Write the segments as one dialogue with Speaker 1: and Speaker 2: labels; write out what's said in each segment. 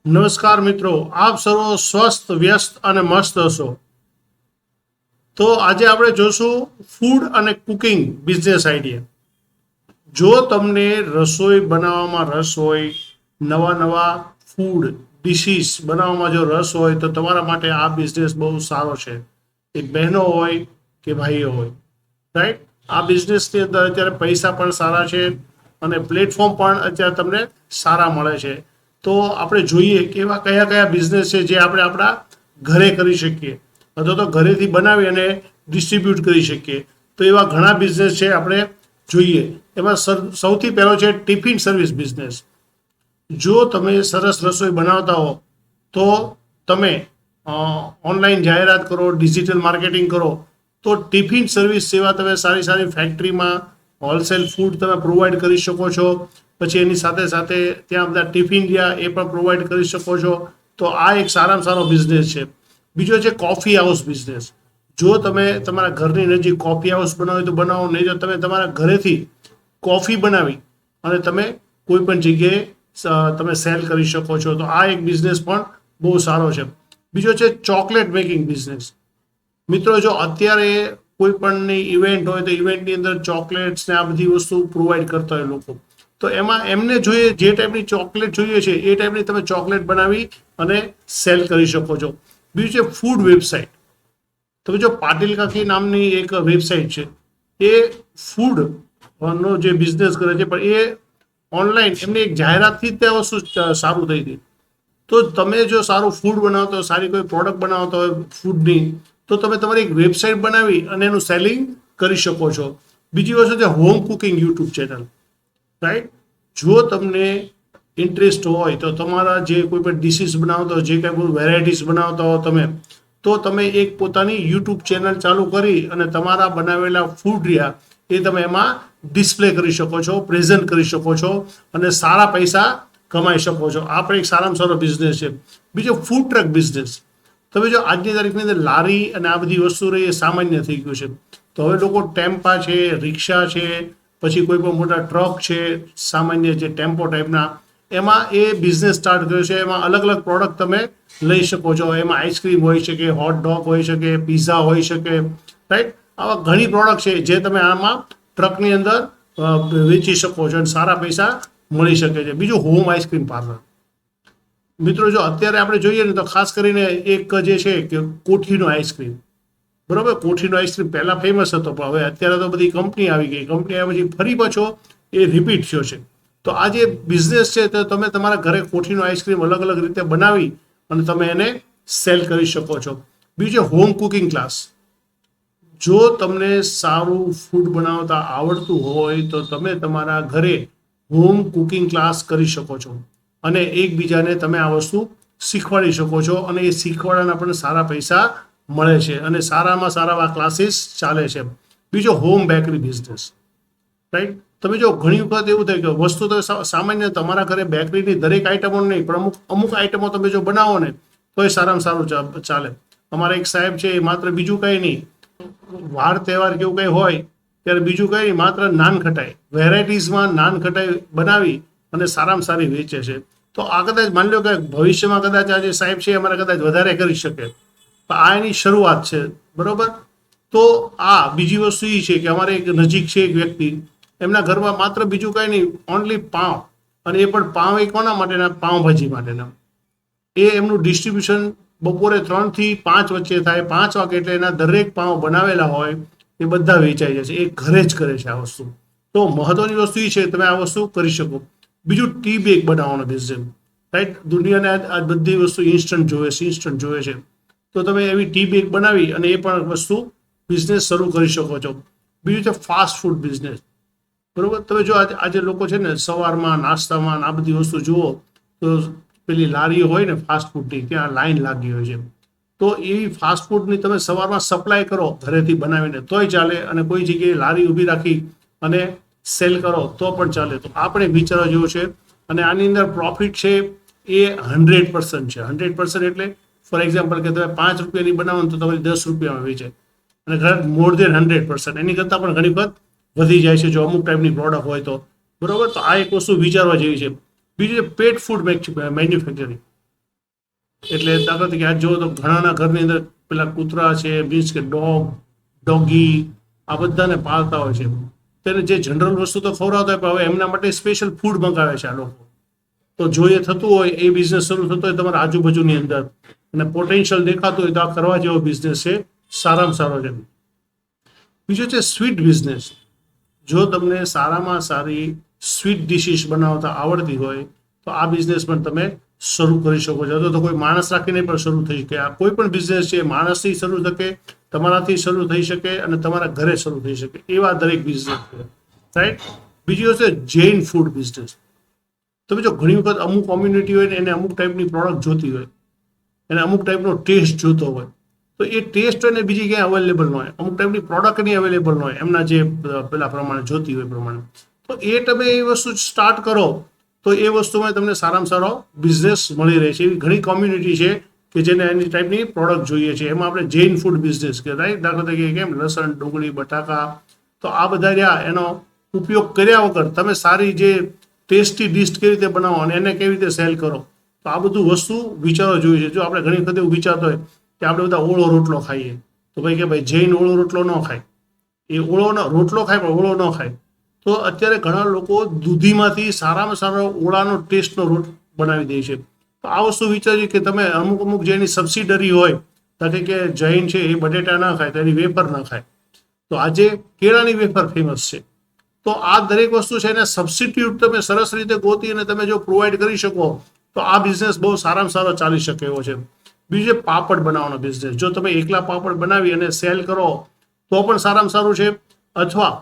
Speaker 1: નમસ્કાર મિત્રો, આપ સર્વ સ્વસ્થ, વ્યસ્ત અને મસ્ત હશો. તો આજે આપણે જોશું ફૂડ અને કુકિંગ બિઝનેસ આઈડિયા. જો તમને રસોઈ બનાવવામાં રસ હોય, નવા નવા ફૂડ ડિશિસ બનાવવામાં જો રસ હોય તો તમારા માટે આ બિઝનેસ બહુ સારો છે. એ બહેનો હોય કે ભાઈઓ હોય, રાઈટ. આ બિઝનેસની અંદર અત્યારે પૈસા પણ સારા છે અને પ્લેટફોર્મ પણ અત્યારે તમને સારા મળે છે. તો આપણે જોઈએ કે એવા કયા કયા બિઝનેસ છે જે આપણે આપણા ઘરે કરી શકીએ અથવા તો ઘરેથી બનાવી અને ડિસ્ટ્રીબ્યુટ કરી શકીએ. તો એવા ઘણા બિઝનેસ છે, આપણે જોઈએ. એમાં સૌથી પહેલો છે ટિફિન સર્વિસ બિઝનેસ. જો તમે સરસ રસોઈ બનાવતા હો તો તમે ઓનલાઈન જાહેરાત કરો, ડિજિટલ માર્કેટિંગ કરો, તો ટિફિન સર્વિસ સેવા તમે સારી સારી ફેક્ટરીમાં હોલસેલ ફૂડ તમે પ્રોવાઈડ કરી શકો છો. પછી એની સાથે સાથે ત્યાં બધા ટિફિન રહ્યા એ પણ પ્રોવાઈડ કરી શકો છો. તો આ એક સારામાં સારો બિઝનેસ છે. બીજો છે કોફી હાઉસ બિઝનેસ. જો તમે તમારા ઘરની નજીક કોફી હાઉસ બનાવો તો બનાવો, નહીં તો તમે તમારા ઘરેથી કોફી બનાવી અને તમે કોઈ પણ જગ્યાએ તમે સેલ કરી શકો છો. તો આ એક બિઝનેસ પણ બહુ સારો છે. બીજો છે ચોકલેટ મેકિંગ બિઝનેસ. મિત્રો, જો અત્યારે કોઈ પણની ઇવેન્ટ હોય તો ઇવેન્ટની અંદર ચોકલેટ્સ ને આ બધી વસ્તુ પ્રોવાઈડ કરતા હોય લોકો, તો એમાં એમને જોઈએ જે ટાઈપની ચોકલેટ જોઈએ છે એ ટાઈપની તમે ચોકલેટ બનાવી અને સેલ કરી શકો છો. બીજું છે ફૂડ વેબસાઇટ. તમે જો પાટીલ કાકી નામની એક વેબસાઇટ છે, એ ફૂડ નો જે બિઝનેસ કરે છે, પણ એ ઓનલાઈન એમની એક જાહેરાતથી જ તે વસ્તુ સારું થઈ હતી. તો તમે જો સારું ફૂડ બનાવતો હોય, સારી કોઈ પ્રોડક્ટ બનાવતો હોય ફૂડની, તો તમે તમારી એક વેબસાઇટ બનાવી અને એનું સેલિંગ કરી શકો છો. બીજી વસ્તુ છે home cooking YouTube channel, right. જો તમને ઇન્ટરેસ્ટ હોય તો તમારા જે કોઈ પણ ડિશિસ બનાવતા હોય, જે કંઈ પણ વેરાયટીઝ બનાવતા હો તમે, તો તમે એક પોતાની યુટ્યુબ ચેનલ ચાલુ કરી અને તમારા બનાવેલા ફૂડ રહ્યા એ તમે એમાં ડિસ્પ્લે કરી શકો છો, પ્રેઝન્ટ કરી શકો છો અને સારા પૈસા કમાઈ શકો છો. આ પણ એક સારામાં સારો બિઝનેસ છે. બીજો ફૂડ ટ્રક બિઝનેસ. તમે જો આજની તારીખની અંદર લારી અને આ બધી વસ્તુ રહી એ સામાન્ય થઈ ગયું છે. તો હવે લોકો ટેમ્પા છે, રિક્ષા છે, પછી કોઈ પણ મોટા ટ્રક છે, સામાન્ય જે ટેમ્પો ટાઈપના, એમાં એ બિઝનેસ સ્ટાર્ટ કર્યો છે. એમાં અલગ અલગ પ્રોડક્ટ તમે લઈ શકો છો. એમાં આઈસ્ક્રીમ હોઈ શકે, હોટ ડોગ હોઈ શકે, પિઝા હોઈ શકે, રાઈટ. આવા ઘણી પ્રોડક્ટ છે જે તમે આમાં ટ્રકની અંદર વેચી શકો છો અને સારા પૈસા મળી શકે છે. બીજું હોમ આઈસ્ક્રીમ પાર્લર. મિત્રો, જો અત્યારે આપણે જોઈએ ને તો ખાસ કરીને એક જે છે કે કોઠીનો આઈસ્ક્રીમ, બરોબર. કોઠીનો આઈસ્ક્રીમ પહેલાં ફેમસ હતો, પણ હવે અત્યારે તો બધી કંપની આવી ગઈ. કંપની આવ્યા પછી ફરી પાછો એ રિપીટ થયો છે. તો આ જે બિઝનેસ છે તો તમે તમારા ઘરે કોઠીનો આઈસ્ક્રીમ અલગ અલગ રીતે બનાવી અને તમે એને સેલ કરી શકો છો. બીજું હોમ કુકિંગ ક્લાસ. જો તમને સારું ફૂડ બનાવતા આવડતું હોય તો તમે તમારા ઘરે હોમ કુકિંગ ક્લાસ કરી શકો છો અને એકબીજાને તમે આ વસ્તુ શીખવાડી શકો છો અને એ શીખવાડવાના પણ સારા પૈસા મળે છે અને સારામાં સારા આ ક્લાસીસ ચાલે છે. બીજો હોમ બેકરી બિઝનેસ, રાઈટ. તમે જો ઘણી વખત એવું થાય કે વસ્તુ તો સામાન્ય તમારા ઘરે બેકરીની દરેક આઈટમો નહીં, પણ અમુક અમુક આઈટમો તમે જો બનાવો ને તો એ સારામાં સારું ચાલે. અમારા એક સાહેબ છે, એ માત્ર બીજું કંઈ નહીં, વાર તહેવાર કેવું કંઈ હોય ત્યારે બીજું કંઈ નહીં, માત્ર નાન ખટાઈ, વેરાયટીઝમાં નાન ખટાઈ બનાવી અને સારામાં સારી વેચે છે. તો આ કદાચ માની લો કે ભવિષ્યમાં કદાચ આ જે સાહેબ છે અમારે કદાચ વધારે કરી શકે, પણ આ એની શરૂઆત છે, બરોબર. તો આ બીજી વસ્તુ એ છે કે અમારે એક નજીક છે એક વ્યક્તિ, એમના ઘરમાં માત્ર બીજું કંઈ નહીં, ઓનલી પાઉં, અને એ પણ પાઉં એ કોના માટેના? પાઉંભાજી માટેના. એ એમનું ડિસ્ટ્રીબ્યુશન બપોરે 3 થી 5 વચ્ચે થાય. 5 વાગે એટલે એના દરેક પાઉં બનાવેલા હોય એ બધા વેચાઈ જશે. એ ઘરે જ કરે છે આ વસ્તુ. તો મહત્વની વસ્તુ એ છે તમે આ વસ્તુ કરી શકો. બીજું ટી બેગ બનાવવાનો બિઝનેસ, રાઈટ. દુનિયાને આ બધી વસ્તુ ઇન્સ્ટન્ટ જોવે છે. તો તમે એવી ટી બેગ બનાવી અને એ પણ વસ્તુ બિઝનેસ શરૂ કરી શકો છો. બીજું છે ફાસ્ટ ફૂડ બિઝનેસ, બરોબર. તમે જો આજે લોકો છે ને સવારમાં નાસ્તામાં આ બધી વસ્તુ જુઓ તો પેલી લારીઓ હોય ને ફાસ્ટ ફૂડની, ત્યાં લાઈન લાગી હોય છે. તો એવી ફાસ્ટ ફૂડની તમે સવારમાં સપ્લાય કરો ઘરેથી બનાવીને તોય ચાલે, અને કોઈ જગ્યાએ લારી ઊભી રાખી અને સેલ કરો તો પણ ચાલે. તો આપણે વિચારવા જેવું છે અને આની અંદર પ્રોફિટ છે એ 100% છે. 100% એટલે ફોર એક્ઝામ્પલ કે તમે 5 રૂપિયાની બનાવો ને તો તમારી 10 રૂપિયામાં વેચાય, અને ઘણા મોર દેન 100%, એની કરતાં પણ ઘણી વખત વધી જાય છે જો અમુક ટાઈપની પ્રોડક્ટ હોય તો, બરોબર. તો આ એક વસ્તુ વિચારવા જેવી છે. બીજું પેટ ફૂડ મેન્યુફેક્ચરિંગ. એટલે દાખલા તરીકે આજ જુઓ તો ઘણાના ઘરની અંદર પેલા કૂતરા છે, મીન્સ કે ડોગી, આ બધાને પાળતા હોય છે. તેને જે જનરલ વસ્તુ તો ખવડાવતા હોય, પણ હવે એમના માટે સ્પેશિયલ ફૂડ મંગાવે છે આ લોકો. તો જો એ થતું હોય, એ બિઝનેસ શરૂ થતો હોય તમારા આજુબાજુની અંદર અને પોટેન્શિયલ દેખાતું હોય, તો આ કરવા જેવો બિઝનેસ છે, સારામાં સારો છે. બીજો છે સ્વીટ બિઝનેસ. જો તમને સારામાં સારી સ્વીટ ડિશિસ બનાવતા આવડતી હોય તો આ બિઝનેસ પણ તમે શરૂ કરી શકો છો. અથવા તો કોઈ માણસ રાખીને પણ શરૂ થઈ શકે. આ કોઈ પણ બિઝનેસ છે, માણસથી શરૂ શકે, તમારાથી શરૂ થઈ શકે અને તમારા ઘરે શરૂ થઈ શકે, એવા દરેક બિઝનેસ છે, રાઈટ. બીજું છે જૈન ફૂડ બિઝનેસ. તમે જો ઘણી વખત અમુક કોમ્યુનિટી હોય ને એને અમુક ટાઈપની પ્રોડક્ટ જોતી હોય, એને અમુક ટાઈપનો ટેસ્ટ જોતો હોય, તો એ ટેસ્ટ હોય ને બીજી ક્યાંય અવેલેબલ ન હોય, અમુક ટાઈપની પ્રોડક્ટ નહીં અવેલેબલ ન હોય એમના જે પેલા પ્રમાણે જોતી હોય પ્રમાણે. તો એ તમે એ વસ્તુ સ્ટાર્ટ કરો તો એ વસ્તુમાં તમને સારામાં સારો બિઝનેસ મળી રહે છે. એવી ઘણી કોમ્યુનિટી છે કે જેને એની ટાઈપની પ્રોડક્ટ જોઈએ છે. એમાં આપણે જૈન ફૂડ બિઝનેસ કે રાઈટ, દાખલા તરીકે કેમ લસણ, ડુંગળી, બટાકા, તો આ બધા રહ્યા એનો ઉપયોગ કર્યા વગર તમે સારી જે ટેસ્ટી ડિશ કેવી રીતે બનાવો અને એને કેવી રીતે સેલ કરો, તો આ બધું વસ્તુ વિચારવા જોઈએ છે. જો આપણે ઘણી વખત એવું વિચારતો હોય કે આપણે બધા ઓળો રોટલો ખાઈએ, તો ભાઈ કે ભાઈ જૈન ઓળો રોટલો ન ખાય, એ ઓળોનો રોટલો ખાય પણ ઓળો ન ખાય. તો અત્યારે ઘણા લોકો દૂધીમાંથી સારામાં સારો ઓળાનો ટેસ્ટનો રોટ બનાવી દે છે. તો આ વસ્તુ વિચારીએ કે તમે અમુક જે એની સબસિડરી હોય, તાકે કે જૈન છે એ બટેટા ના ખાય તો એની વેફર ના ખાય, તો આજે કેળાની વેફર ફેમસ છે. તો આ દરેક વસ્તુ છે એને સબસ્ટિટ્યુટ તમે સરસ રીતે ગોતી અને તમે જો પ્રોવાઈડ કરી શકો તો આ બિઝનેસ બહુ સારામાં સારો ચાલી શકે એવો છે. બીજું છે પાપડ બનાવવાનો બિઝનેસ. જો તમે એકલા પાપડ બનાવી અને સેલ કરો તો પણ સારામાં સારું છે, અથવા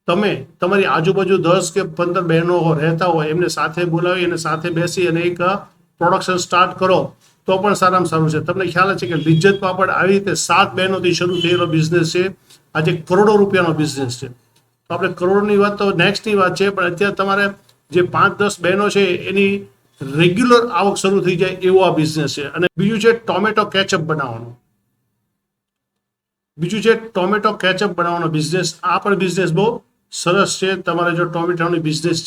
Speaker 1: તમે તમારી આજુબાજુ 10 કે 15 બહેનો રહેતા હોય એમને સાથે બોલાવી અને સાથે બેસી અને એક પ્રોડક્શન સ્ટાર્ટ કરો તો પણ સારામાં સારું છે. તમને ખ્યાલ છે કે લિજ્જત પાપડ આવી રીતે 7 બહેનોથી શરૂ થયેલો બિઝનેસ છે, આજે કરોડો રૂપિયાનો બિઝનેસ છે. તો આપણે કરોડની વાત તો નેક્સ્ટની વાત છે, પણ અત્યારે તમારે જે 5-10 બહેનો છે એની રેગ્યુલર આવક શરૂ થઈ જાય એવો આ બિઝનેસ છે. અને બીજું છે ટોમેટો કેચઅપ બનાવવાનું. બિઝનેસ. આ પણ બિઝનેસ બહુ સરસ છે. તમારે જો ટોમેટોની બિઝનેસ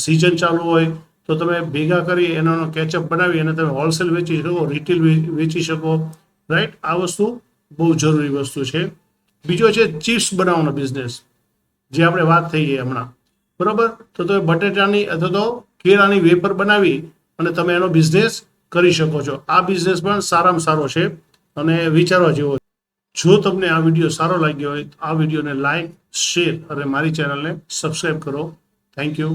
Speaker 1: સિઝન ચાલુ હોય તો તમે ભેગા કરી એનો કેચઅપ બનાવી અને તમે હોલસેલ વેચી શકો, રિટેલ વેચી શકો, રાઈટ. આ વસ્તુ બહુ જરૂરી વસ્તુ છે. બીજો છે ચિપ્સ બનાવવાનો બિઝનેસ, જે આપણે વાત થઈ ગઈ હમણાં, બરોબર. તો તમે બટેટાની અથવા તો કેળાની વેફર બનાવી અને તમે એનો બિઝનેસ કરી શકો છો. આ બિઝનેસ પણ સારામાં સારો છે અને વિચારવા જેવો. જો તમને આ વિડીયો સારો લાગ્યો હોય તો આ વિડીયોને લાઈક, શેર અને મારી ચેનલને સબસ્ક્રાઈબ કરો. Thank you.